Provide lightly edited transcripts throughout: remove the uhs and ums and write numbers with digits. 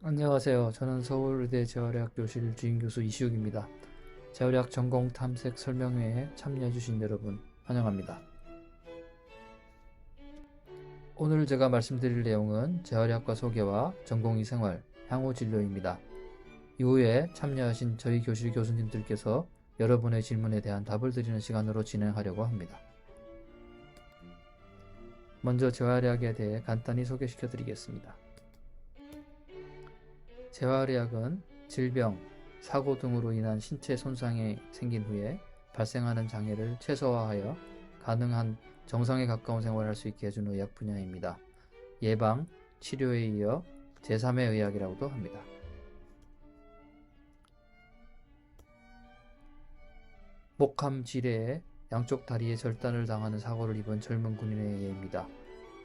안녕하세요. 저는 서울의대 재활의학 교실 주임교수 이시욱입니다. 재활의학 전공 탐색 설명회에 참여해주신 여러분 환영합니다. 오늘 제가 말씀드릴 내용은 재활의학과 소개와 전공의 생활, 향후 진료입니다. 이후에 참여하신 저희 교실 교수님들께서 여러분의 질문에 대한 답을 드리는 시간으로 진행하려고 합니다. 먼저 재활의학에 대해 간단히 소개시켜 드리겠습니다. 재활의학은 질병, 사고 등으로 인한 신체 손상이 생긴 후에 발생하는 장애를 최소화하여 가능한 정상에 가까운 생활을 할 수 있게 해주는 의학 분야입니다. 예방, 치료에 이어 제3의 의학이라고도 합니다. 목함 지뢰에 양쪽 다리에 절단을 당하는 사고를 입은 젊은 군인의 예입니다.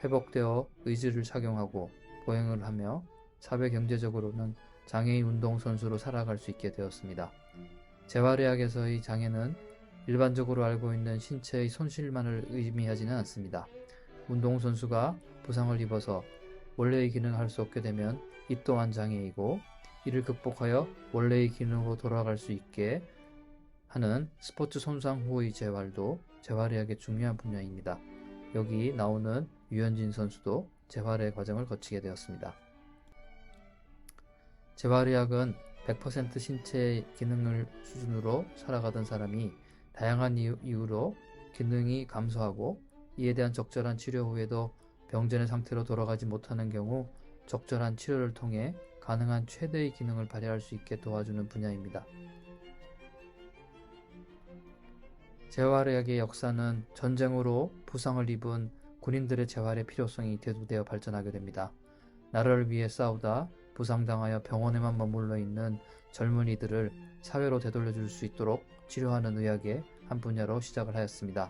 회복되어 의지를 착용하고 보행을 하며 사회경제적으로는 장애인 운동선수로 살아갈 수 있게 되었습니다. 재활의학에서의 장애는 일반적으로 알고 있는 신체의 손실만을 의미하지는 않습니다. 운동선수가 부상을 입어서 원래의 기능을 할 수 없게 되면 이 또한 장애이고, 이를 극복하여 원래의 기능으로 돌아갈 수 있게 하는 스포츠 손상 후의 재활도 재활의학의 중요한 분야입니다. 여기 나오는 유현진 선수도 재활의 과정을 거치게 되었습니다. 재활의학은 100% 신체 기능을 수준으로 살아가던 사람이 다양한 이유로 기능이 감소하고 이에 대한 적절한 치료 후에도 병전의 상태로 돌아가지 못하는 경우 적절한 치료를 통해 가능한 최대의 기능을 발휘할 수 있게 도와주는 분야입니다. 재활의학의 역사는 전쟁으로 부상을 입은 군인들의 재활의 필요성이 대두되어 발전하게 됩니다. 나라를 위해 싸우다 부상당하여 병원에만 머물러 있는 젊은이들을 사회로 되돌려줄 수 있도록 치료하는 의학의 한 분야로 시작을 하였습니다.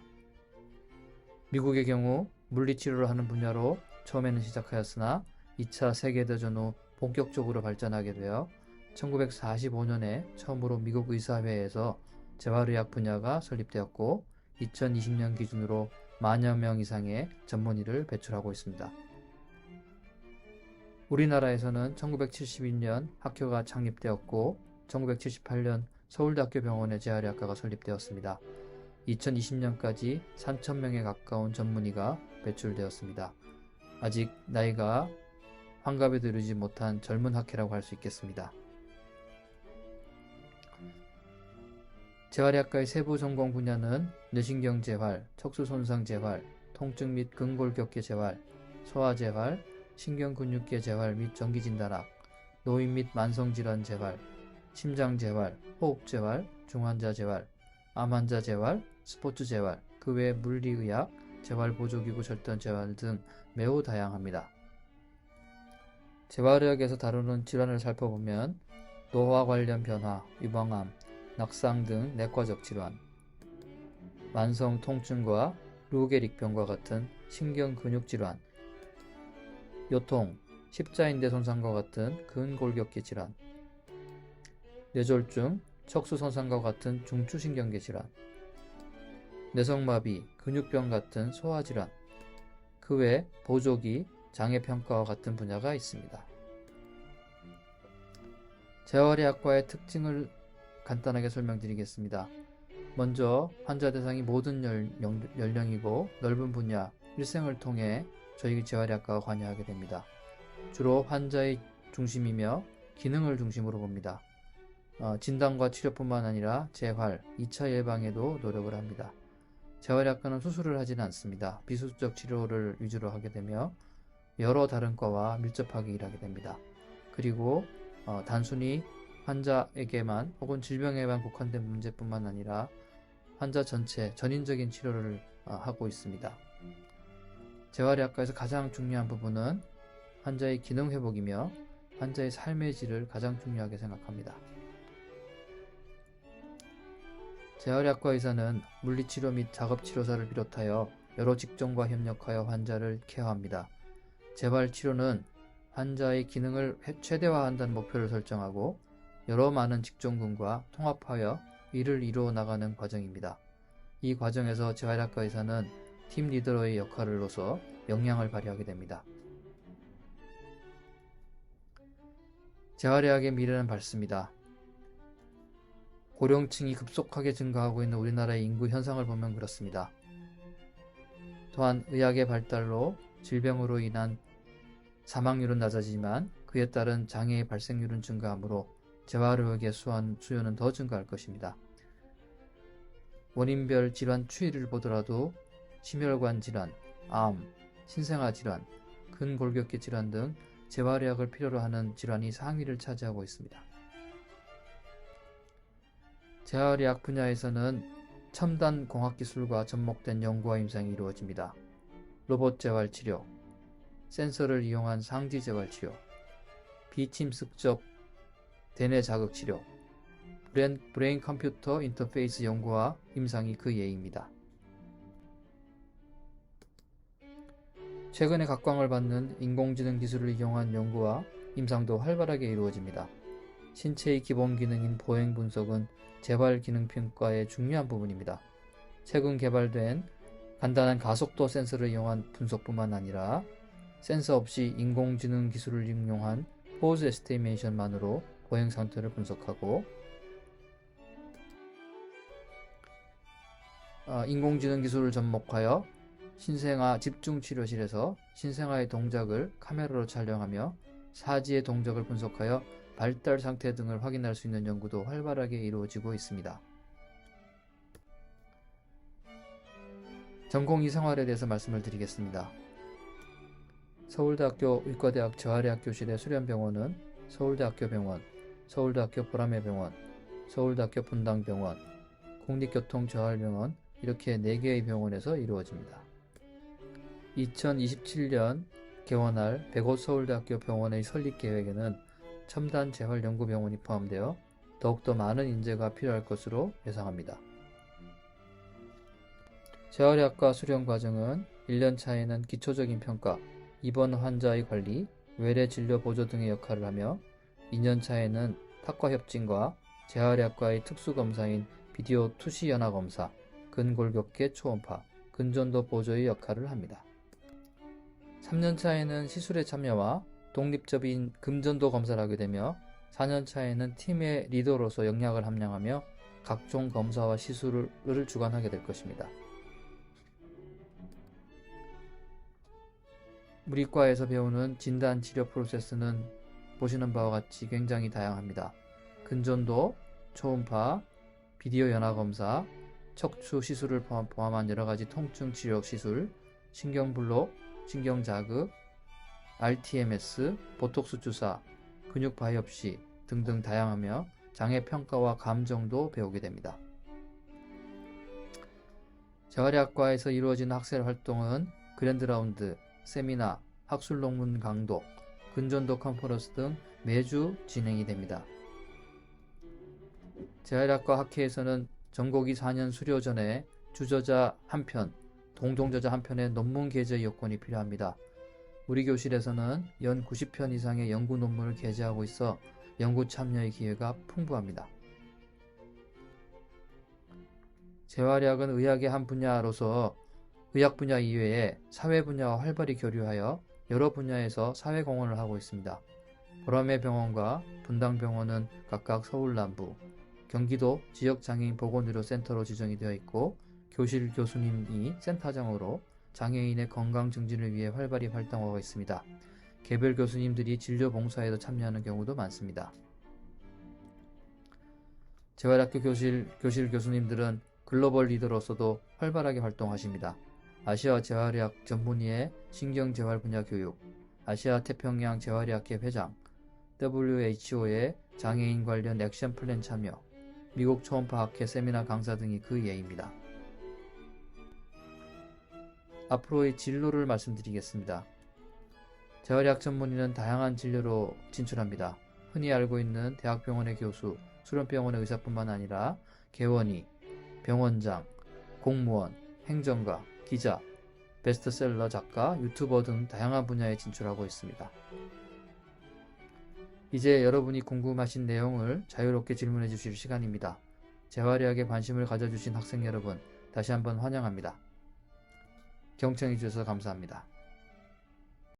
미국의 경우 물리치료를 하는 분야로 처음에는 시작하였으나 2차 세계대전 후 본격적으로 발전하게 되어 1945년에 처음으로 미국 의사회에서 재활의학 분야가 설립되었고 2020년 기준으로 만여 명 이상의 전문의를 배출하고 있습니다. 우리나라에서는 1971년 학교가 창립되었고 1978년 서울대학교 병원의 재활의학과가 설립되었습니다. 2020년까지 3,000명에 가까운 전문의가 배출되었습니다. 아직 나이가 환갑에 이르지 못한 젊은 학회라고 할 수 있겠습니다. 재활의학과의 세부 전공 분야는 뇌신경 재활, 척수 손상 재활, 통증 및 근골격계 재활, 소아 재활, 신경근육계 재활 및 전기진단학, 노인 및 만성질환 재활, 심장 재활, 호흡 재활, 중환자 재활, 암 환자 재활, 스포츠 재활, 그 외 물리의학, 재활보조기구 절단 재활 등 매우 다양합니다. 재활의학에서 다루는 질환을 살펴보면 노화 관련 변화, 유방암, 낙상 등 내과적 질환, 만성 통증과 루게릭병과 같은 신경근육 질환, 요통, 십자인대 손상과 같은 근골격계 질환, 뇌졸중, 척수 손상과 같은 중추신경계 질환, 뇌성마비, 근육병 같은 소아 질환, 그 외 보조기, 장애평가와 같은 분야가 있습니다. 재활의학과의 특징을 간단하게 설명드리겠습니다. 먼저 환자 대상이 모든 연령이고 넓은 분야, 일생을 통해 저희 재활의학과가 관여하게 됩니다. 주로 환자의 중심이며 기능을 중심으로 봅니다. 진단과 치료뿐만 아니라 재활, 2차 예방에도 노력을 합니다. 재활의학과는 수술을 하지는 않습니다. 비수술적 치료를 위주로 하게 되며 여러 다른 과와 밀접하게 일하게 됩니다. 그리고 단순히 환자에게만 혹은 질병에만 국한된 문제뿐만 아니라 환자 전체 전인적인 치료를 하고 있습니다. 재활의학과에서 가장 중요한 부분은 환자의 기능 회복이며 환자의 삶의 질을 가장 중요하게 생각합니다. 재활의학과 의사는 물리치료 및 작업치료사를 비롯하여 여러 직종과 협력하여 환자를 케어합니다. 재활치료는 환자의 기능을 최대화한다는 목표를 설정하고 여러 많은 직종군과 통합하여 이를 이루어 나가는 과정입니다. 이 과정에서 재활의학과 의사는 팀 리더의 역할로서 역량을 발휘하게 됩니다. 재활의학의 미래는 밝습니다. 고령층이 급속하게 증가하고 있는 우리나라의 인구 현상을 보면 그렇습니다. 또한 의학의 발달로 질병으로 인한 사망률은 낮아지지만 그에 따른 장애의 발생률은 증가하므로 재활의학의 수요는 더 증가할 것입니다. 원인별 질환 추이를 보더라도 심혈관 질환, 암, 신생아 질환, 근골격계 질환 등 재활의학을 필요로 하는 질환이 상위를 차지하고 있습니다. 재활의학 분야에서는 첨단 공학기술과 접목된 연구와 임상이 이루어집니다. 로봇 재활치료, 센서를 이용한 상지 재활치료, 비침습적 대뇌 자극치료, 브레인 컴퓨터 인터페이스 연구와 임상이 그 예입니다. 최근에 각광을 받는 인공지능 기술을 이용한 연구와 임상도 활발하게 이루어집니다. 신체의 기본 기능인 보행 분석은 재활 기능 평가의 중요한 부분입니다. 최근 개발된 간단한 가속도 센서를 이용한 분석뿐만 아니라 센서 없이 인공지능 기술을 응용한 포즈 에스티메이션만으로 보행 상태를 분석하고 인공지능 기술을 접목하여 신생아 집중치료실에서 신생아의 동작을 카메라로 촬영하며 사지의 동작을 분석하여 발달 상태 등을 확인할 수 있는 연구도 활발하게 이루어지고 있습니다. 전공 이생활에 대해서 말씀을 드리겠습니다. 서울대학교 의과대학 재활의학 교실의 수련병원은 서울대학교 병원, 서울대학교 보라매병원, 서울대학교 분당병원, 국립교통재활병원 이렇게 4개의 병원에서 이루어집니다. 2027년 개원할 105 서울대학교 병원의 설립 계획에는 첨단 재활연구병원이 포함되어 더욱더 많은 인재가 필요할 것으로 예상합니다. 재활의학과 수련 과정은 1년 차에는 기초적인 평가, 입원 환자의 관리, 외래 진료 보조 등의 역할을 하며 2년 차에는 탁과 협진과 재활의학과의 특수검사인 비디오 투시 연화 검사, 근골격계 초음파, 근전도 보조의 역할을 합니다. 3년 차에는 시술에 참여와 독립적인 금전도 검사를 하게 되며 4년 차에는 팀의 리더로서 역량을 함양하며 각종 검사와 시술을 주관하게 될 것입니다. 우리 과에서 배우는 진단치료 프로세스는 보시는 바와 같이 굉장히 다양합니다. 근전도, 초음파, 비디오 연화검사, 척추 시술을 포함한 여러가지 통증 치료 시술, 신경블록, 신경자극, RTMS, 보톡스 주사, 근육 바이옵시 등등 다양하며 장애 평가와 감정도 배우게 됩니다. 재활의학과에서 이루어지는 학술 활동은 그랜드라운드, 세미나, 학술 논문 강독, 근전도 컨퍼런스 등 매주 진행이 됩니다. 재활의학과 학회에서는 전공의 4년 수료 전에 주저자 1편, 동종저자 1편의 논문 게재 요건이 필요합니다. 우리 교실에서는 연 90편 이상의 연구 논문을 게재하고 있어 연구 참여의 기회가 풍부합니다. 재활의학은 의학의 한 분야로서 의학 분야 이외에 사회 분야와 활발히 교류하여 여러 분야에서 사회 공헌을 하고 있습니다. 보라매병원과 분당병원은 각각 서울 남부, 경기도 지역장애인 보건의료센터로 지정이 되어 있고 교실 교수님이 센터장으로 장애인의 건강 증진을 위해 활발히 활동하고 있습니다. 개별 교수님들이 진료 봉사에도 참여하는 경우도 많습니다. 재활학교 교실 교수님들은 글로벌 리더로서도 활발하게 활동하십니다. 아시아 재활의학 전문의의 신경재활 분야 교육, 아시아 태평양 재활의학회 회장, WHO의 장애인 관련 액션 플랜 참여, 미국 초음파 학회 세미나 강사 등이 그 예입니다. 앞으로의 진로를 말씀드리겠습니다. 재활의학 전문의는 다양한 진로로 진출합니다. 흔히 알고 있는 대학병원의 교수, 수련병원의 의사뿐만 아니라 개원의, 병원장, 공무원, 행정가, 기자, 베스트셀러 작가, 유튜버 등 다양한 분야에 진출하고 있습니다. 이제 여러분이 궁금하신 내용을 자유롭게 질문해 주실 시간입니다. 재활의학에 관심을 가져주신 학생 여러분, 다시 한번 환영합니다. 경청해 주셔서 감사합니다.